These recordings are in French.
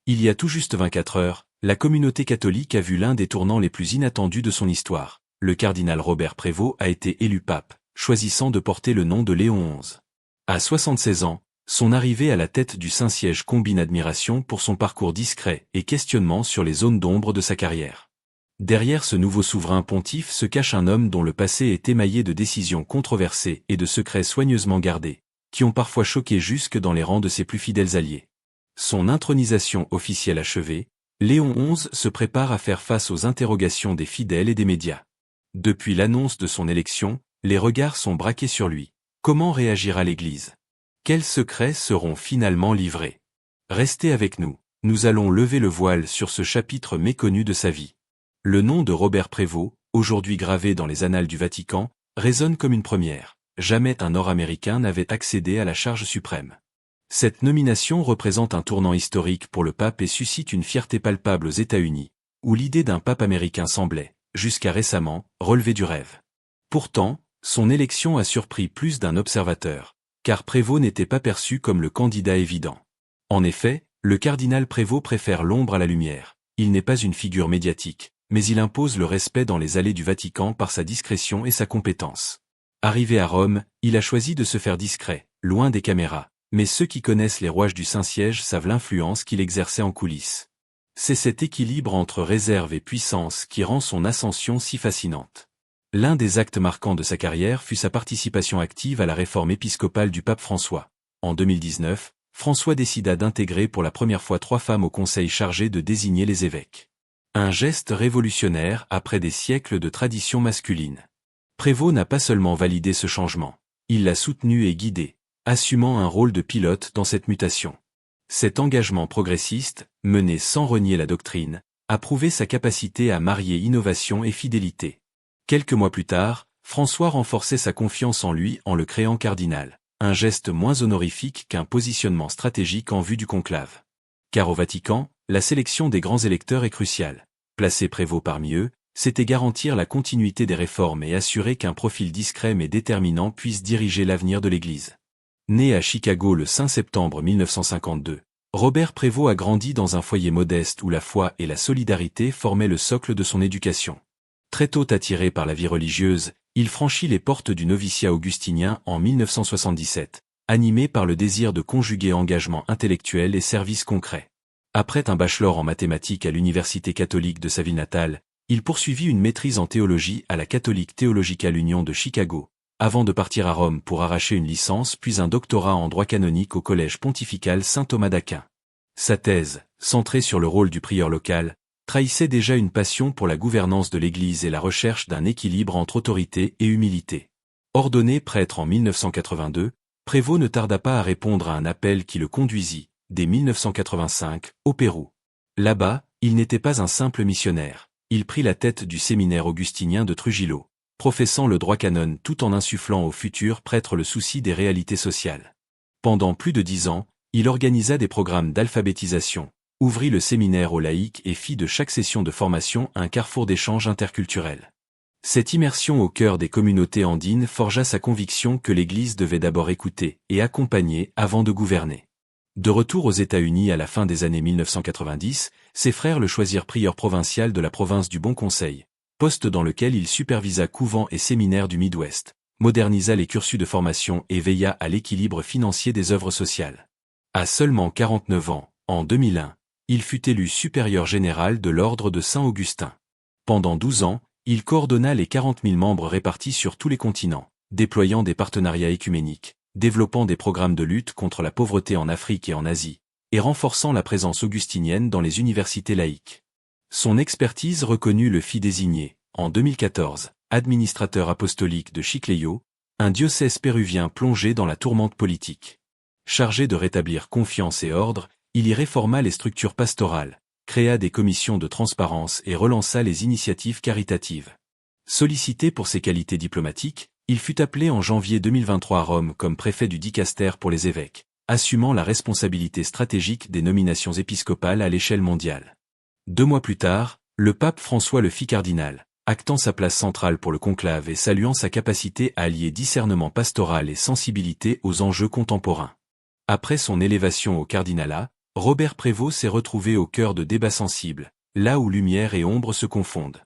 Il y a tout juste 24 heures, la communauté catholique a vu l'un des tournants les plus inattendus de son histoire. Le cardinal Robert Prévost a été élu pape, choisissant de porter le nom de Léon XI. À 76 ans, son arrivée à la tête du Saint-Siège combine admiration pour son parcours discret et questionnement sur les zones d'ombre de sa carrière. Derrière ce nouveau souverain pontife se cache un homme dont le passé est émaillé de décisions controversées et de secrets soigneusement gardés, qui ont parfois choqué jusque dans les rangs de ses plus fidèles alliés. Son intronisation officielle achevée, Léon XI se prépare à faire face aux interrogations des fidèles et des médias. Depuis l'annonce de son élection, les regards sont braqués sur lui. Comment réagira l'Église? Quels secrets seront finalement livrés? Restez avec nous, nous allons lever le voile sur ce chapitre méconnu de sa vie. Le nom de Robert Prévost, aujourd'hui gravé dans les annales du Vatican, résonne comme une première. Jamais un Nord-Américain n'avait accédé à la charge suprême. Cette nomination représente un tournant historique pour le pape et suscite une fierté palpable aux États-Unis, où l'idée d'un pape américain semblait, jusqu'à récemment, relever du rêve. Pourtant, son élection a surpris plus d'un observateur, car Prévost n'était pas perçu comme le candidat évident. En effet, le cardinal Prévost préfère l'ombre à la lumière. Il n'est pas une figure médiatique, mais il impose le respect dans les allées du Vatican par sa discrétion et sa compétence. Arrivé à Rome, il a choisi de se faire discret, loin des caméras. Mais ceux qui connaissent les rouages du Saint-Siège savent l'influence qu'il exerçait en coulisses. C'est cet équilibre entre réserve et puissance qui rend son ascension si fascinante. L'un des actes marquants de sa carrière fut sa participation active à la réforme épiscopale du pape François. En 2019, François décida d'intégrer pour la première fois 3 femmes au conseil chargé de désigner les évêques. Un geste révolutionnaire après des siècles de tradition masculine. Prévost n'a pas seulement validé ce changement, il l'a soutenu et guidé, assumant un rôle de pilote dans cette mutation. Cet engagement progressiste, mené sans renier la doctrine, a prouvé sa capacité à marier innovation et fidélité. Quelques mois plus tard, François renforçait sa confiance en lui en le créant cardinal, un geste moins honorifique qu'un positionnement stratégique en vue du conclave. Car au Vatican, la sélection des grands électeurs est cruciale. Placer Prévost parmi eux, c'était garantir la continuité des réformes et assurer qu'un profil discret mais déterminant puisse diriger l'avenir de l'Église. Né à Chicago le 5 septembre 1952, Robert Prévost a grandi dans un foyer modeste où la foi et la solidarité formaient le socle de son éducation. Très tôt attiré par la vie religieuse, il franchit les portes du noviciat augustinien en 1977, animé par le désir de conjuguer engagement intellectuel et service concret. Après un bachelor en mathématiques à l'université catholique de sa ville natale, il poursuivit une maîtrise en théologie à la Catholic Theological Union de Chicago, avant de partir à Rome pour arracher une licence puis un doctorat en droit canonique au collège pontifical Saint-Thomas d'Aquin. Sa thèse, centrée sur le rôle du prieur local, trahissait déjà une passion pour la gouvernance de l'Église et la recherche d'un équilibre entre autorité et humilité. Ordonné prêtre en 1982, Prévost ne tarda pas à répondre à un appel qui le conduisit, dès 1985, au Pérou. Là-bas, il n'était pas un simple missionnaire, il prit la tête du séminaire augustinien de Trujillo, professant le droit canon tout en insufflant aux futurs prêtres le souci des réalités sociales. Pendant plus de 10 ans, il organisa des programmes d'alphabétisation, ouvrit le séminaire aux laïcs et fit de chaque session de formation un carrefour d'échanges interculturels. Cette immersion au cœur des communautés andines forgea sa conviction que l'Église devait d'abord écouter et accompagner avant de gouverner. De retour aux États-Unis à la fin des années 1990, ses frères le choisirent prieur provincial de la province du Bon Conseil, poste dans lequel il supervisa couvents et séminaires du Midwest, modernisa les cursus de formation et veilla à l'équilibre financier des œuvres sociales. À seulement 49 ans, en 2001, il fut élu supérieur général de l'ordre de Saint-Augustin. Pendant 12 ans, il coordonna les 40 000 membres répartis sur tous les continents, déployant des partenariats écuméniques, développant des programmes de lutte contre la pauvreté en Afrique et en Asie, et renforçant la présence augustinienne dans les universités laïques. Son expertise reconnue le fit désigner, en 2014, administrateur apostolique de Chiclayo, un diocèse péruvien plongé dans la tourmente politique. Chargé de rétablir confiance et ordre, il y réforma les structures pastorales, créa des commissions de transparence et relança les initiatives caritatives. Sollicité pour ses qualités diplomatiques, il fut appelé en janvier 2023 à Rome comme préfet du dicaster pour les évêques, assumant la responsabilité stratégique des nominations épiscopales à l'échelle mondiale. 2 mois plus tard, le pape François le fit cardinal, actant sa place centrale pour le conclave et saluant sa capacité à allier discernement pastoral et sensibilité aux enjeux contemporains. Après son élévation au cardinalat, Robert Prévost s'est retrouvé au cœur de débats sensibles, là où lumière et ombre se confondent.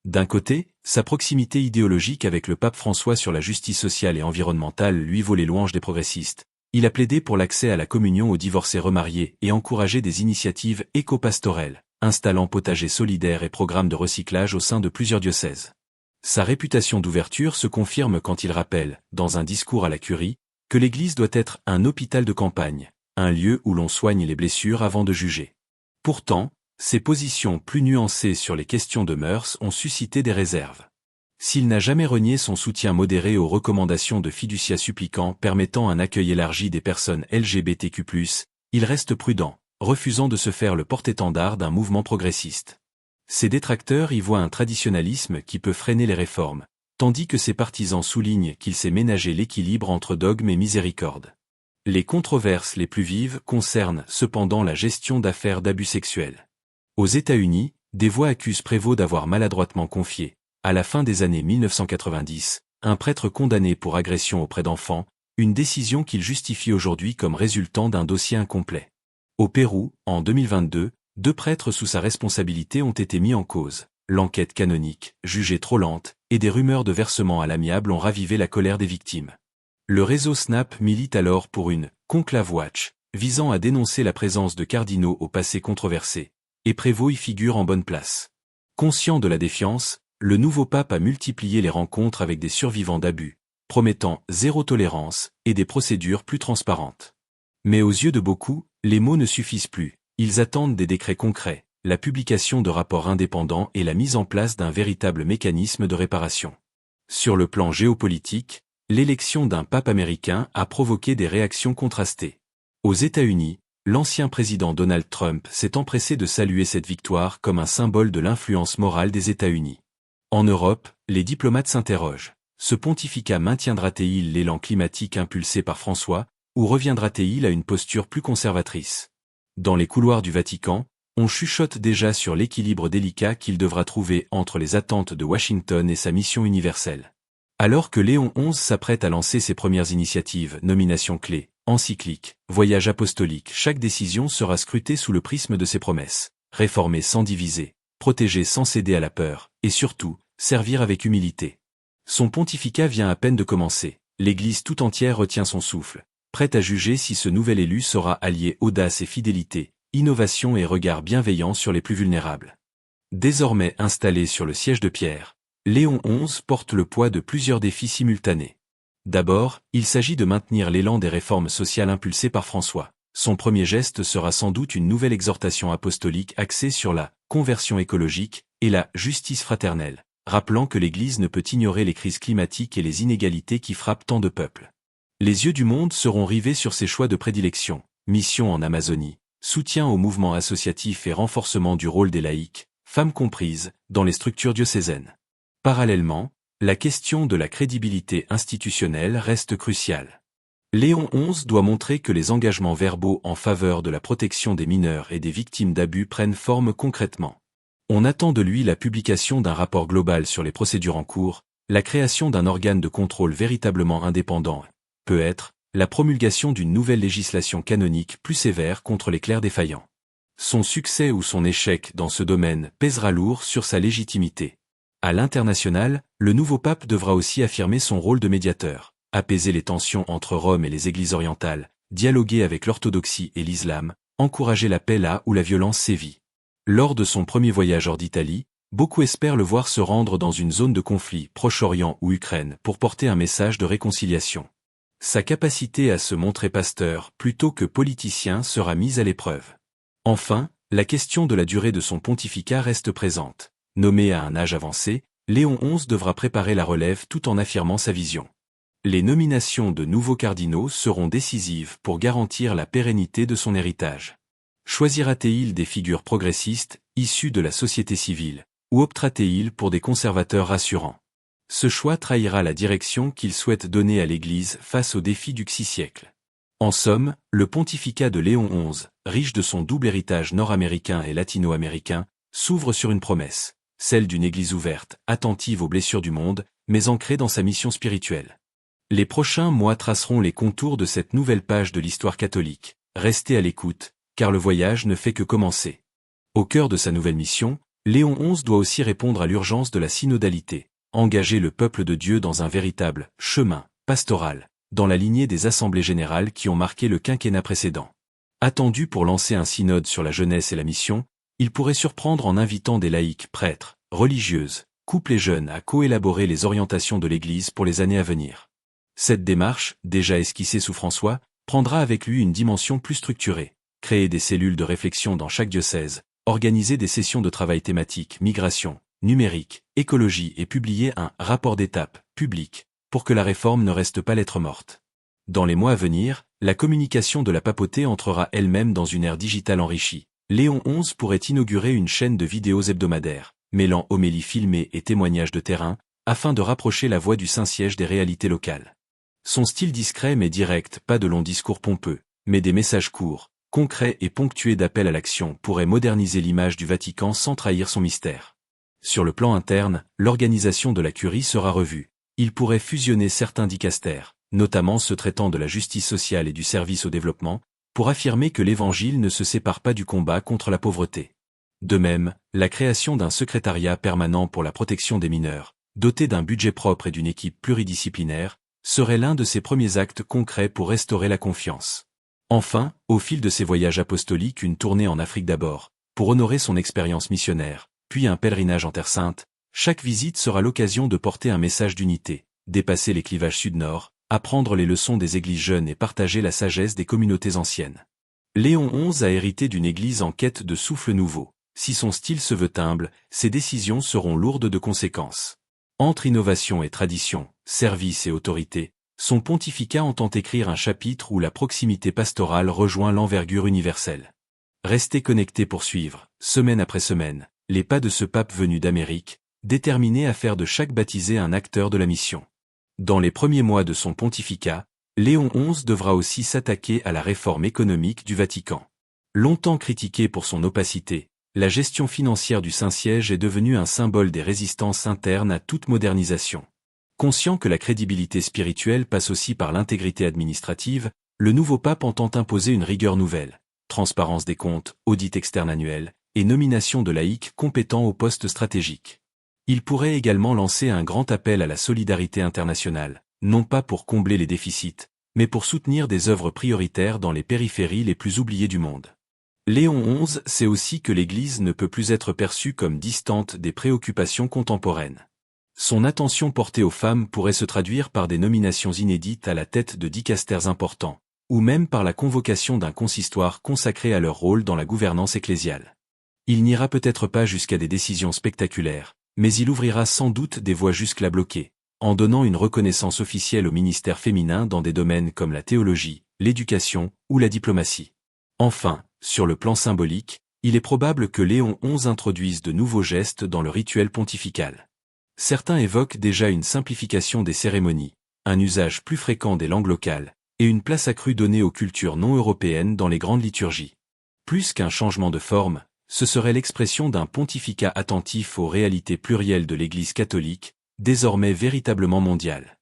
D'un côté, sa proximité idéologique avec le pape François sur la justice sociale et environnementale lui vaut les louanges des progressistes. Il a plaidé pour l'accès à la communion aux divorcés remariés et encouragé des initiatives éco-pastorelles, installant potagers solidaires et programmes de recyclage au sein de plusieurs diocèses. Sa réputation d'ouverture se confirme quand il rappelle, dans un discours à la Curie, que l'Église doit être un hôpital de campagne, un lieu où l'on soigne les blessures avant de juger. Pourtant, ses positions plus nuancées sur les questions de mœurs ont suscité des réserves. S'il n'a jamais renié son soutien modéré aux recommandations de Fiducia Supplicans permettant un accueil élargi des personnes LGBTQ+, il reste prudent, refusant de se faire le porte-étendard d'un mouvement progressiste. Ses détracteurs y voient un traditionnalisme qui peut freiner les réformes, tandis que ses partisans soulignent qu'il sait ménager l'équilibre entre dogme et miséricorde. Les controverses les plus vives concernent cependant la gestion d'affaires d'abus sexuels. Aux États-Unis, des voix accusent Prévost d'avoir maladroitement confié, à la fin des années 1990, un prêtre condamné pour agression auprès d'enfants, une décision qu'il justifie aujourd'hui comme résultant d'un dossier incomplet. Au Pérou, en 2022, 2 prêtres sous sa responsabilité ont été mis en cause. L'enquête canonique, jugée trop lente, et des rumeurs de versement à l'amiable ont ravivé la colère des victimes. Le réseau Snap milite alors pour une « conclave watch » visant à dénoncer la présence de cardinaux au passé controversé, et Prévost y figure en bonne place. Conscient de la défiance, le nouveau pape a multiplié les rencontres avec des survivants d'abus, promettant zéro tolérance et des procédures plus transparentes. Mais aux yeux de beaucoup, les mots ne suffisent plus. Ils attendent des décrets concrets, la publication de rapports indépendants et la mise en place d'un véritable mécanisme de réparation. Sur le plan géopolitique, l'élection d'un pape américain a provoqué des réactions contrastées. Aux États-Unis, l'ancien président Donald Trump s'est empressé de saluer cette victoire comme un symbole de l'influence morale des États-Unis. En Europe, les diplomates s'interrogent. Ce pontificat maintiendra-t-il l'élan climatique impulsé par François, ou reviendra-t-il à une posture plus conservatrice ? Dans les couloirs du Vatican, on chuchote déjà sur l'équilibre délicat qu'il devra trouver entre les attentes de Washington et sa mission universelle. Alors que Léon XI s'apprête à lancer ses premières initiatives, nominations clés, encycliques, voyages apostoliques, chaque décision sera scrutée sous le prisme de ses promesses. Réformer sans diviser, protéger sans céder à la peur, et surtout, servir avec humilité. Son pontificat vient à peine de commencer. L'Église tout entière retient son souffle, prête à juger si ce nouvel élu saura allier audace et fidélité, innovation et regard bienveillant sur les plus vulnérables. Désormais installé sur le siège de pierre, Léon XI porte le poids de plusieurs défis simultanés. D'abord, il s'agit de maintenir l'élan des réformes sociales impulsées par François. Son premier geste sera sans doute une nouvelle exhortation apostolique axée sur la conversion écologique et la justice fraternelle, rappelant que l'Église ne peut ignorer les crises climatiques et les inégalités qui frappent tant de peuples. Les yeux du monde seront rivés sur ses choix de prédilection, mission en Amazonie, soutien au mouvement associatif et renforcement du rôle des laïcs, femmes comprises, dans les structures diocésaines. Parallèlement, la question de la crédibilité institutionnelle reste cruciale. Léon XI doit montrer que les engagements verbaux en faveur de la protection des mineurs et des victimes d'abus prennent forme concrètement. On attend de lui la publication d'un rapport global sur les procédures en cours, la création d'un organe de contrôle véritablement indépendant, peut-être, la promulgation d'une nouvelle législation canonique plus sévère contre les clercs défaillants. Son succès ou son échec dans ce domaine pèsera lourd sur sa légitimité. À l'international, le nouveau pape devra aussi affirmer son rôle de médiateur, apaiser les tensions entre Rome et les églises orientales, dialoguer avec l'orthodoxie et l'islam, encourager la paix là où la violence sévit. Lors de son premier voyage hors d'Italie, beaucoup espèrent le voir se rendre dans une zone de conflit, Proche-Orient ou Ukraine, pour porter un message de réconciliation. Sa capacité à se montrer pasteur plutôt que politicien sera mise à l'épreuve. Enfin, la question de la durée de son pontificat reste présente. Nommé à un âge avancé, Léon XI devra préparer la relève tout en affirmant sa vision. Les nominations de nouveaux cardinaux seront décisives pour garantir la pérennité de son héritage. Choisira-t-il des figures progressistes, issues de la société civile, ou optera-t-il pour des conservateurs rassurants? Ce choix trahira la direction qu'il souhaite donner à l'Église face aux défis du XI-siècle. En somme, le pontificat de Léon XI, riche de son double héritage nord-américain et latino-américain, s'ouvre sur une promesse, celle d'une Église ouverte, attentive aux blessures du monde, mais ancrée dans sa mission spirituelle. Les prochains mois traceront les contours de cette nouvelle page de l'histoire catholique. Restez à l'écoute, car le voyage ne fait que commencer. Au cœur de sa nouvelle mission, Léon XI doit aussi répondre à l'urgence de la synodalité, engager le peuple de Dieu dans un véritable chemin pastoral, dans la lignée des assemblées générales qui ont marqué le quinquennat précédent. Attendu pour lancer un synode sur la jeunesse et la mission, il pourrait surprendre en invitant des laïcs, prêtres, religieuses, couples et jeunes à coélaborer les orientations de l'Église pour les années à venir. Cette démarche, déjà esquissée sous François, prendra avec lui une dimension plus structurée, créer des cellules de réflexion dans chaque diocèse, organiser des sessions de travail thématiques, migration, numérique, écologie et publier un rapport d'étape, public, pour que la réforme ne reste pas lettre morte. Dans les mois à venir, la communication de la papauté entrera elle-même dans une ère digitale enrichie. Léon XI pourrait inaugurer une chaîne de vidéos hebdomadaires, mêlant homélies filmées et témoignages de terrain, afin de rapprocher la voix du Saint-Siège des réalités locales. Son style discret mais direct, pas de longs discours pompeux, mais des messages courts, concrets et ponctués d'appels à l'action pourrait moderniser l'image du Vatican sans trahir son mystère. Sur le plan interne, l'organisation de la curie sera revue. Il pourrait fusionner certains dicastères, notamment ceux traitant de la justice sociale et du service au développement, pour affirmer que l'Évangile ne se sépare pas du combat contre la pauvreté. De même, la création d'un secrétariat permanent pour la protection des mineurs, doté d'un budget propre et d'une équipe pluridisciplinaire, serait l'un de ses premiers actes concrets pour restaurer la confiance. Enfin, au fil de ses voyages apostoliques, une tournée en Afrique d'abord, pour honorer son expérience missionnaire, puis un pèlerinage en Terre Sainte, chaque visite sera l'occasion de porter un message d'unité, dépasser les clivages sud-nord, apprendre les leçons des églises jeunes et partager la sagesse des communautés anciennes. Léon XI a hérité d'une église en quête de souffle nouveau. Si son style se veut humble, ses décisions seront lourdes de conséquences. Entre innovation et tradition, service et autorité, son pontificat entend écrire un chapitre où la proximité pastorale rejoint l'envergure universelle. Restez connectés pour suivre, semaine après semaine, les pas de ce pape venu d'Amérique, déterminé à faire de chaque baptisé un acteur de la mission. Dans les premiers mois de son pontificat, Léon XI devra aussi s'attaquer à la réforme économique du Vatican. Longtemps critiquée pour son opacité, la gestion financière du Saint-Siège est devenue un symbole des résistances internes à toute modernisation. Conscient que la crédibilité spirituelle passe aussi par l'intégrité administrative, le nouveau pape entend imposer une rigueur nouvelle, transparence des comptes, audit externe annuel, et nomination de laïcs compétents aux postes stratégiques. Il pourrait également lancer un grand appel à la solidarité internationale, non pas pour combler les déficits, mais pour soutenir des œuvres prioritaires dans les périphéries les plus oubliées du monde. Léon XI sait aussi que l'Église ne peut plus être perçue comme distante des préoccupations contemporaines. Son attention portée aux femmes pourrait se traduire par des nominations inédites à la tête de dicastères importants, ou même par la convocation d'un consistoire consacré à leur rôle dans la gouvernance ecclésiale. Il n'ira peut-être pas jusqu'à des décisions spectaculaires, mais il ouvrira sans doute des voies jusque-là bloquées, en donnant une reconnaissance officielle au ministère féminin dans des domaines comme la théologie, l'éducation ou la diplomatie. Enfin, sur le plan symbolique, il est probable que Léon XI introduise de nouveaux gestes dans le rituel pontifical. Certains évoquent déjà une simplification des cérémonies, un usage plus fréquent des langues locales, et une place accrue donnée aux cultures non européennes dans les grandes liturgies. Plus qu'un changement de forme, ce serait l'expression d'un pontificat attentif aux réalités plurielles de l'Église catholique, désormais véritablement mondiale.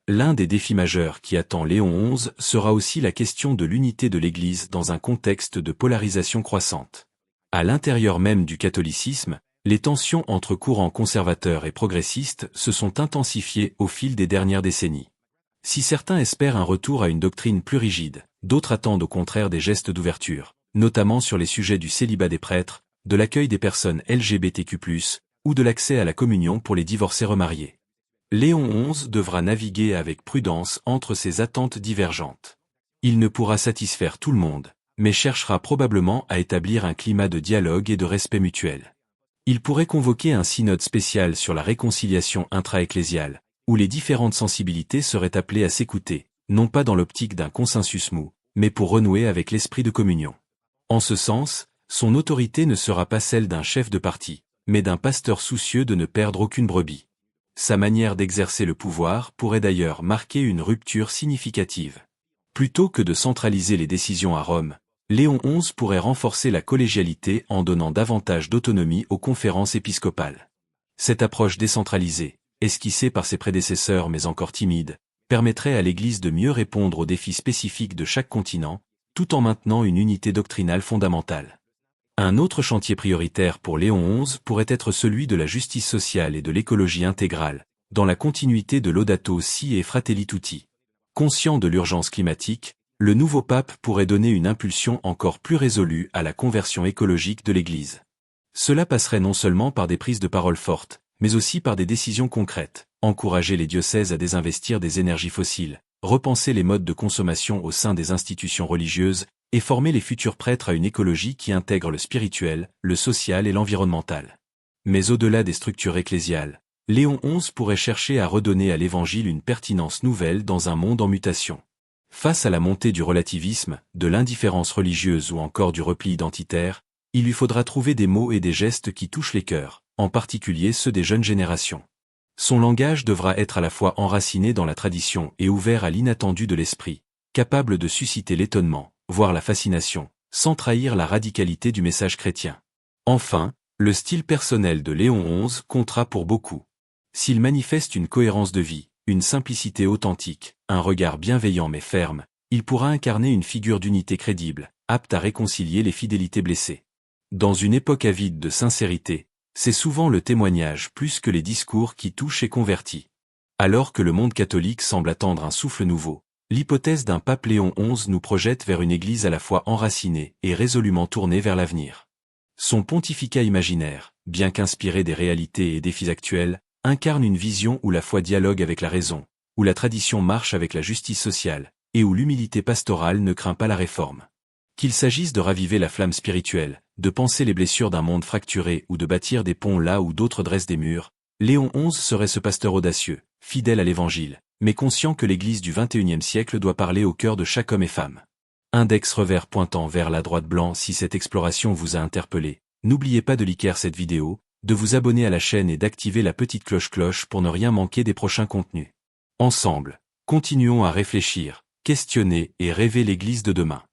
L'un des défis majeurs qui attend Léon XI sera aussi la question de l'unité de l'Église dans un contexte de polarisation croissante. À l'intérieur même du catholicisme, les tensions entre courants conservateurs et progressistes se sont intensifiées au fil des dernières décennies. Si certains espèrent un retour à une doctrine plus rigide, d'autres attendent au contraire des gestes d'ouverture, notamment sur les sujets du célibat des prêtres, de l'accueil des personnes LGBTQ+, ou de l'accès à la communion pour les divorcés remariés. Léon XI devra naviguer avec prudence entre ces attentes divergentes. Il ne pourra satisfaire tout le monde, mais cherchera probablement à établir un climat de dialogue et de respect mutuel. Il pourrait convoquer un synode spécial sur la réconciliation intra-ecclésiale, où les différentes sensibilités seraient appelées à s'écouter, non pas dans l'optique d'un consensus mou, mais pour renouer avec l'esprit de communion. En ce sens, son autorité ne sera pas celle d'un chef de parti, mais d'un pasteur soucieux de ne perdre aucune brebis. Sa manière d'exercer le pouvoir pourrait d'ailleurs marquer une rupture significative. Plutôt que de centraliser les décisions à Rome, Léon XI pourrait renforcer la collégialité en donnant davantage d'autonomie aux conférences épiscopales. Cette approche décentralisée, esquissée par ses prédécesseurs mais encore timide, permettrait à l'Église de mieux répondre aux défis spécifiques de chaque continent, tout en maintenant une unité doctrinale fondamentale. Un autre chantier prioritaire pour Léon XI pourrait être celui de la justice sociale et de l'écologie intégrale, dans la continuité de Laudato Si et Fratelli Tutti. Conscient de l'urgence climatique, le nouveau pape pourrait donner une impulsion encore plus résolue à la conversion écologique de l'Église. Cela passerait non seulement par des prises de parole fortes, mais aussi par des décisions concrètes, encourager les diocèses à désinvestir des énergies fossiles, repenser les modes de consommation au sein des institutions religieuses, et former les futurs prêtres à une écologie qui intègre le spirituel, le social et l'environnemental. Mais au-delà des structures ecclésiales, Léon XI pourrait chercher à redonner à l'Évangile une pertinence nouvelle dans un monde en mutation. Face à la montée du relativisme, de l'indifférence religieuse ou encore du repli identitaire, il lui faudra trouver des mots et des gestes qui touchent les cœurs, en particulier ceux des jeunes générations. Son langage devra être à la fois enraciné dans la tradition et ouvert à l'inattendu de l'esprit, capable de susciter l'étonnement, voire la fascination, sans trahir la radicalité du message chrétien. Enfin, le style personnel de Léon XI comptera pour beaucoup. S'il manifeste une cohérence de vie, une simplicité authentique, un regard bienveillant mais ferme, il pourra incarner une figure d'unité crédible, apte à réconcilier les fidélités blessées. Dans une époque avide de sincérité, c'est souvent le témoignage plus que les discours qui touchent et convertit. Alors que le monde catholique semble attendre un souffle nouveau, l'hypothèse d'un pape Léon XI nous projette vers une Église à la fois enracinée et résolument tournée vers l'avenir. Son pontificat imaginaire, bien qu'inspiré des réalités et défis actuels, incarne une vision où la foi dialogue avec la raison, où la tradition marche avec la justice sociale, et où l'humilité pastorale ne craint pas la réforme. Qu'il s'agisse de raviver la flamme spirituelle, de panser les blessures d'un monde fracturé ou de bâtir des ponts là où d'autres dressent des murs, Léon XI serait ce pasteur audacieux, fidèle à l'Évangile, mais conscient que l'Église du XXIe siècle doit parler au cœur de chaque homme et femme. Index revers pointant vers la droite blanc. Si cette exploration vous a interpellé, n'oubliez pas de liker cette vidéo, de vous abonner à la chaîne et d'activer la petite cloche pour ne rien manquer des prochains contenus. Ensemble, continuons à réfléchir, questionner et rêver l'Église de demain.